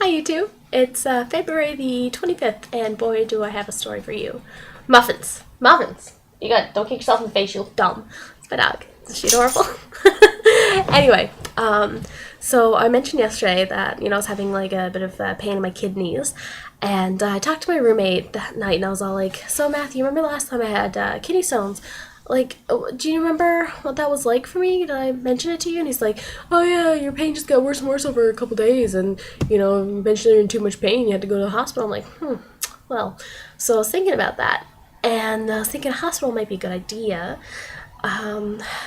Hi YouTube, it's February the 25th, and boy do I have a story for you. Muffins. Muffins! Don't kick yourself in the face, you look dumb. It's my dog. Is she adorable? Anyway, so I mentioned yesterday that, I was having like a bit of pain in my kidneys, and I talked to my roommate that night, and I was all like, so Matthew, remember last time I had kidney stones? Like, do you remember what that was like for me? Did I mention it to you? And he's like, oh yeah, your pain just got worse and worse over a couple days, and, eventually you're in too much pain, you had to go to the hospital. I'm like, well, so I was thinking about that, and I was thinking a hospital might be a good idea.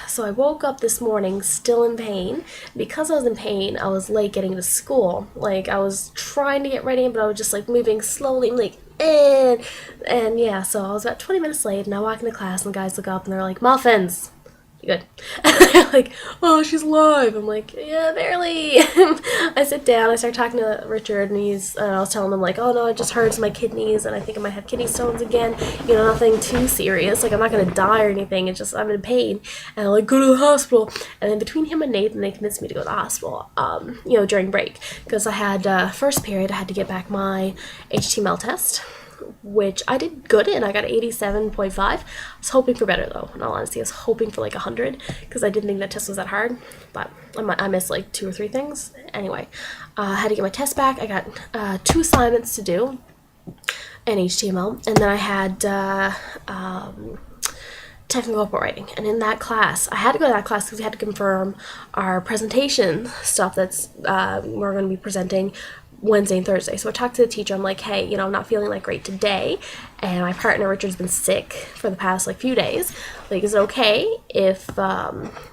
So I woke up this morning still in pain. Because I was in pain, I was late getting to school. Like, I was trying to get ready, but I was just like moving slowly, like, and yeah, so I was about 20 minutes late, and I walk into class, and the guys look up, and they're like, muffins. Good. And they're like, oh, she's alive. I'm like, yeah, barely. I sit down, I start talking to Richard, and I was telling him, like, oh no, it just hurts my kidneys, and I think I might have kidney stones again. Nothing too serious. Like, I'm not gonna die or anything. It's just I'm in pain, and I'm like, go to the hospital. And then between him and Nathan, they convinced me to go to the hospital. During break, because I had first period, I had to get back my HTML test, which I did good in. I got 87.5. I was hoping for better, though. In all honesty, I was hoping for like 100 because I didn't think that test was that hard, but I missed like 2 or 3 things. Anyway, I had to get my test back. I got 2 assignments to do in HTML, and then I had technical report writing. And in that class, I had to go to that class because we had to confirm our presentation stuff that's we're going to be presenting Wednesday and Thursday. So I talked to the teacher. I'm like, hey, I'm not feeling like great today, and my partner Richard's been sick for the past like few days. Like, is it okay if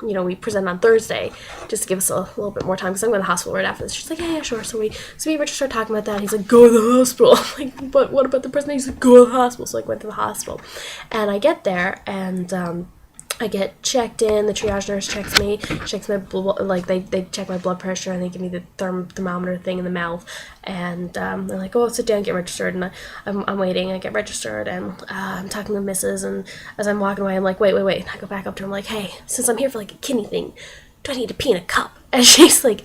we present on Thursday, just to give us a little bit more time, because I'm going to the hospital right after this. She's like, yeah, sure. So me and Richard started talking about that. He's like, go to the hospital. I'm like, but what about the presentation? He's like, go to the hospital. So I went to the hospital, and I get there, and I get checked in. The triage nurse checks me, checks my blood, like they check my blood pressure, and they give me the thermometer thing in the mouth, and they're like, oh, sit down, get registered. And I'm waiting. I get registered, and I'm talking to Mrs. And as I'm walking away, I'm like, wait. I go back up to her. I'm like, hey, since I'm here for like a kidney thing, do I need to pee in a cup? And she's like,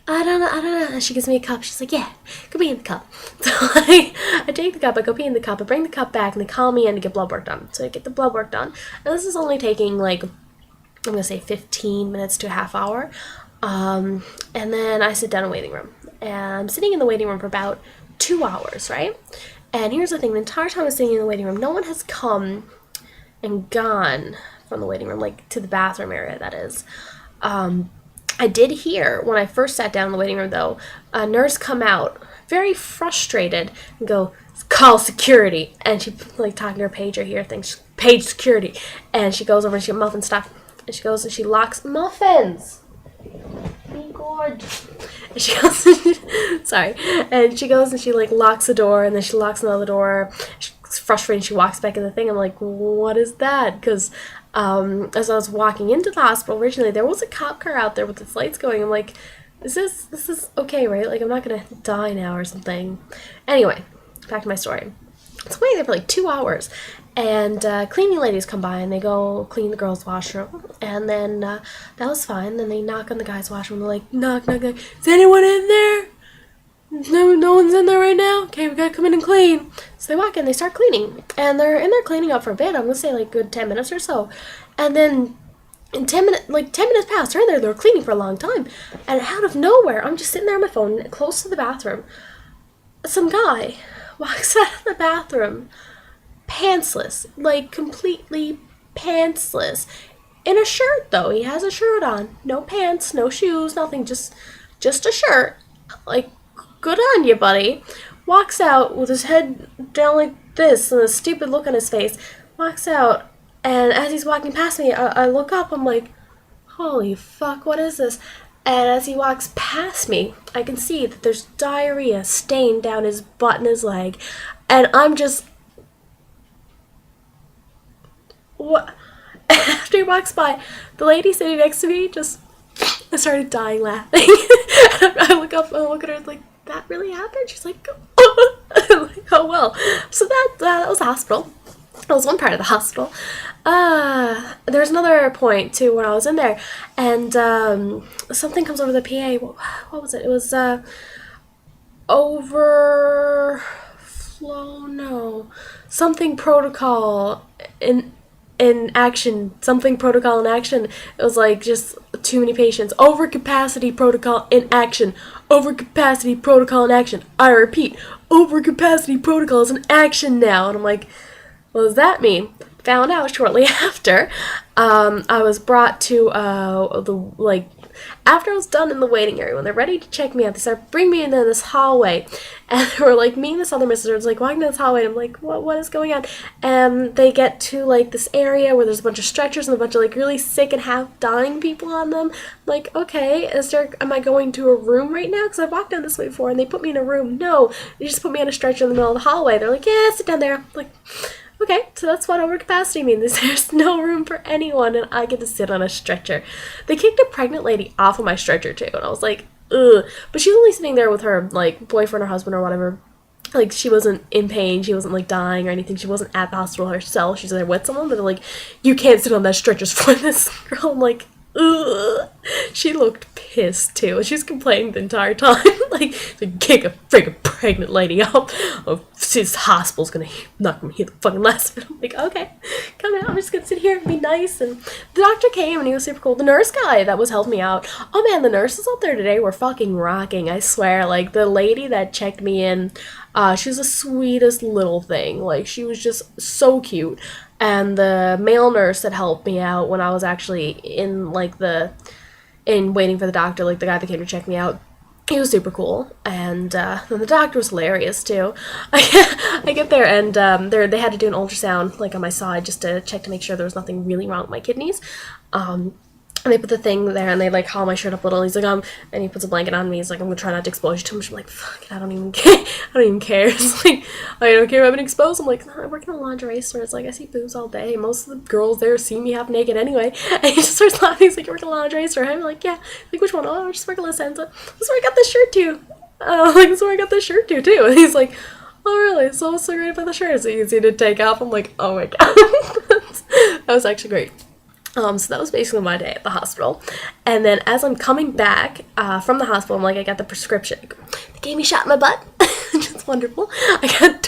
I don't know. And she gives me a cup. She's like, yeah, go pee in the cup. So I take the cup, I go pee in the cup, I bring the cup back, and they call me in to get blood work done. So I get the blood work done. And this is only taking like, I'm going to say 15 minutes to a half hour. And then I sit down in the waiting room. And I'm sitting in the waiting room for about 2 hours, right? And here's the thing, the entire time I'm sitting in the waiting room, no one has come and gone from the waiting room, like to the bathroom area, that is. I did hear, when I first sat down in the waiting room, though, a nurse come out, very frustrated, and go, call security. And she, like, talking to her pager here, thinks, page security. And she goes over and she goes, muffin stuff. And she goes and she locks, muffins! Be good. And she goes, sorry. And she goes and she, like, locks the door, and then she locks another door. She's frustrated, she walks back in the thing. I'm like, what is that? Because as I was walking into the hospital originally, there was a cop car out there with its lights going. I'm like, this is okay, right? Like, I'm not gonna die now or something. Anyway, back to my story. So I'm waiting there for like 2 hours, and cleaning ladies come by, and they go clean the girls' washroom, and then that was fine. Then they knock on the guys' washroom. They're like, knock, knock, knock. Is anyone in there? No one's in there right now? Okay, we gotta come in and clean. So they walk in, they start cleaning, and they're in there cleaning up for a bit. I'm gonna say like good 10 minutes or so. And then in 10 minutes, like 10 minutes past, they're cleaning for a long time. And out of nowhere, I'm just sitting there on my phone, close to the bathroom. Some guy walks out of the bathroom, pantsless, like completely pantsless. In a shirt, though. He has a shirt on. No pants, no shoes, nothing, just a shirt. Like, good on you, buddy. Walks out with his head down like this and a stupid look on his face. Walks out, and as he's walking past me, I look up, I'm like, holy fuck, what is this? And as he walks past me, I can see that there's diarrhea stained down his butt and his leg. And I'm just... what? After he walks by, the lady sitting next to me just... I started dying laughing. I look up and I look at her like, that really happened? She's like, oh, like, oh well. So that was the hospital. That was one part of the hospital. There's another point too when I was in there, and something comes over the PA. What was it? It was overflow, no, something protocol in action, something protocol in action. It was like just too many patients. Overcapacity protocol in action. Overcapacity protocol in action. I repeat, overcapacity protocol is in action now. And I'm like, what does that mean? Found out shortly after. I was brought to after I was done in the waiting area, when they're ready to check me out, they start bringing me into this hallway, and they were like, me and this other mister was like walking down this hallway, and I'm like, what is going on? And they get to like this area where there's a bunch of stretchers and a bunch of like really sick and half dying people on them. I'm like, okay, am I going to a room right now? Because I've walked down this way before, and they put me in a room. No, they just put me on a stretcher in the middle of the hallway. They're like, yeah, sit down there. I'm like, okay, so that's what overcapacity means. There's no room for anyone, and I get to sit on a stretcher. They kicked a pregnant lady off of my stretcher, too, and I was like, ugh. But she was only sitting there with her, like, boyfriend or husband or whatever. Like, she wasn't in pain. She wasn't, like, dying or anything. She wasn't at the hospital herself. She's there with someone, but they're like, you can't sit on that stretcher for this girl. I'm like, ugh. She looked pissed too. She's complaining the entire time. like kick a freaking pregnant lady up. Oh, this hospital's not gonna hear the fucking last of it. I'm like, okay, come out. I'm just gonna sit here and be nice. And the doctor came and he was super cool. The nurse guy that was helping me out. Oh man, the nurses out there today were fucking rocking. I swear. Like the lady that checked me in, she was the sweetest little thing. Like she was just so cute. And the male nurse that helped me out when I was actually in waiting for the doctor, like the guy that came to check me out, he was super cool. And then the doctor was hilarious too. I get there and they had to do an ultrasound like on my side just to check to make sure there was nothing really wrong with my kidneys. And they put the thing there and they like haul my shirt up a little. He's like, and he puts a blanket on me. He's like, I'm gonna try not to expose you too much. I'm like, fuck it, I don't even care. I don't even care. It's like, I don't care if I've been exposed. I'm like, no, I work in a lingerie store. It's like, I see boobs all day. Most of the girls there see me half naked anyway. And he just starts laughing. He's like, you work in a lingerie store? I'm like, yeah. Like, which one? Oh, I just work at PIXELEDsamm. This is where I got this shirt too. Like, this is where I got this shirt too. And he's like, oh really? So what's so great about the shirt? It's easy to take off. I'm like, oh my god. That was actually great. So that was basically my day at the hospital. And then as I'm coming back from the hospital, I'm like, I got the prescription. They gave me a shot in my butt, which is wonderful. I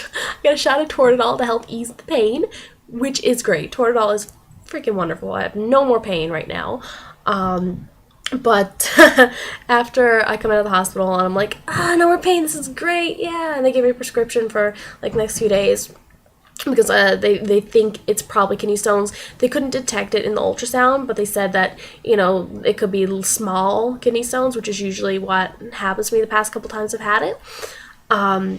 got a shot of Toradol to help ease the pain, which is great. Toradol is freaking wonderful. I have no more pain right now. But after I come out of the hospital and I'm like, no more pain, this is great, yeah. And they gave me a prescription for like the next few days. Because they think it's probably kidney stones. They couldn't detect it in the ultrasound, but they said that, you know, it could be small kidney stones, which is usually what happens to me the past couple times I've had it. Yeah,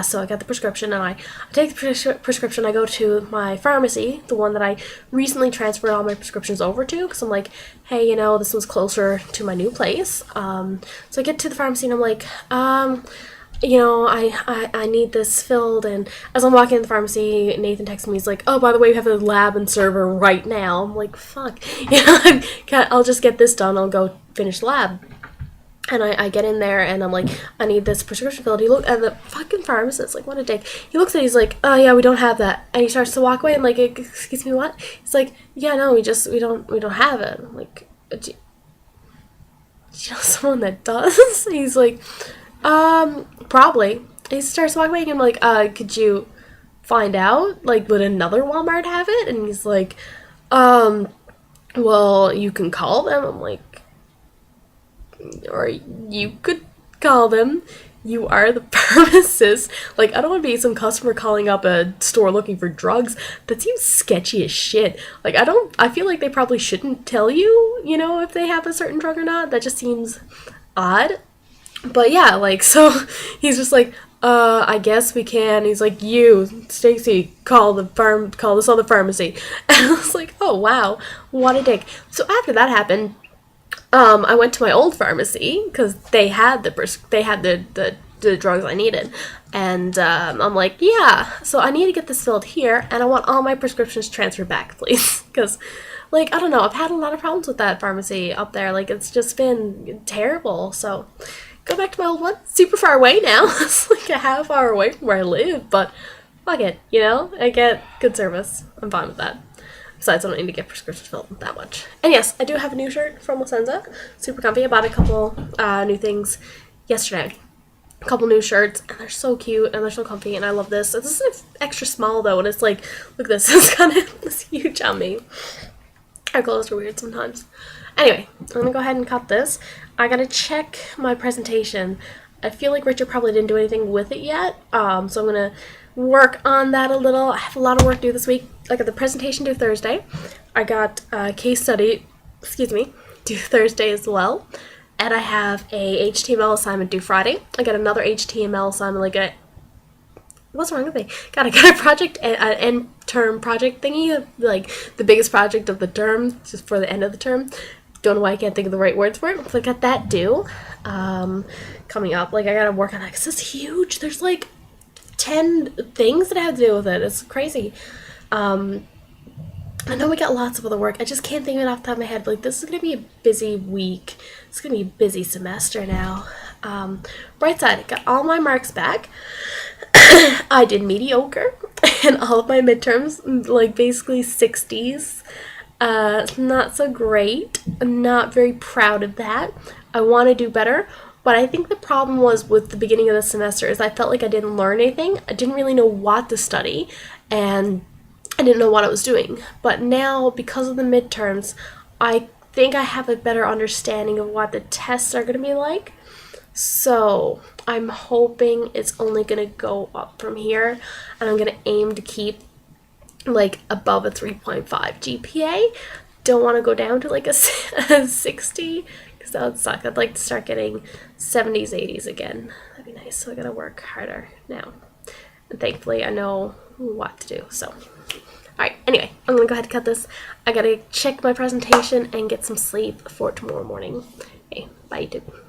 so I got the prescription, and I take the prescription. I go to my pharmacy, the one that I recently transferred all my prescriptions over to, because I'm like, hey, you know, this one's closer to my new place. So I get to the pharmacy, and I'm like, you know, I need this filled, and as I'm walking in the pharmacy, Nathan texts me, he's like, oh, by the way, we have a lab and server right now. I'm like, fuck, you know, I'll just get this done, I'll go finish the lab. And I get in there, and I'm like, I need this prescription filled. He look at the fucking pharmacist, like, what a dick. He looks at it, he's like, oh, yeah, we don't have that. And he starts to walk away, and like, excuse me, what? He's like, yeah, no, we don't have it. I'm like, do you know someone that does? He's like, probably. He starts walking away, and I'm like, could you find out? Like, would another Walmart have it? And he's like, well, you can call them. I'm like, or you could call them. You are the pharmacist. Like, I don't want to be some customer calling up a store looking for drugs. That seems sketchy as shit. Like, I feel like they probably shouldn't tell you, you know, if they have a certain drug or not. That just seems odd. But yeah, like, so he's just like, I guess we can. He's like, you, Stacy, call this other pharmacy. And I was like, oh wow, what a dick. So after that happened, I went to my old pharmacy because they had the drugs I needed, and I'm like, yeah, so I need to get this filled here, and I want all my prescriptions transferred back, please, because, like, I don't know, I've had a lot of problems with that pharmacy up there. Like, it's just been terrible. So go back to my old one. Super far away now. It's like a half hour away from where I live, but fuck it, you know? I get good service. I'm fine with that. Besides, I don't need to get prescriptions filled that much. And yes, I do have a new shirt from PIXELEDsamm. Super comfy. I bought a couple new things yesterday. couple new shirts, and they're so cute and they're so comfy, and I love this. So this is extra small though, and it's like, look at this, it's kind of this huge on me. Our clothes are weird sometimes. Anyway, I'm gonna go ahead and cut this. I gotta check my presentation. I feel like Richard probably didn't do anything with it yet, so I'm gonna work on that a little. I have a lot of work to do this week. I got the presentation due Thursday. I got a case study, due Thursday as well. And I have a HTML assignment due Friday. I got another HTML assignment, what's wrong with me? God, I got a project, an end term project thingy, like the biggest project of the term, just for the end of the term. Don't know why I can't think of the right words for it. So I got that due, coming up. Like, I gotta work on that because it's huge. There's like 10 things that I have to do with it. It's crazy. I know we got lots of other work. I just can't think of it off the top of my head. Like, this is going to be a busy week. It's going to be a busy semester now. Bright side, I got all my marks back. I did mediocre in all of my midterms, like basically 60s. Not so great. I'm not very proud of that. I want to do better. But I think the problem was with the beginning of the semester is I felt like I didn't learn anything. I didn't really know what to study, and I didn't know what I was doing. But now, because of the midterms, I think I have a better understanding of what the tests are going to be like. So I'm hoping it's only going to go up from here, and I'm going to aim to keep like above a 3.5 GPA. Don't want to go down to like a 60, because that would suck. I'd like to start getting 70s, 80s again. That'd be nice. So I got to work harder now. And thankfully I know what to do. So alright, anyway, I'm gonna go ahead and cut this. I gotta check my presentation and get some sleep for tomorrow morning. Okay, bye YouTube.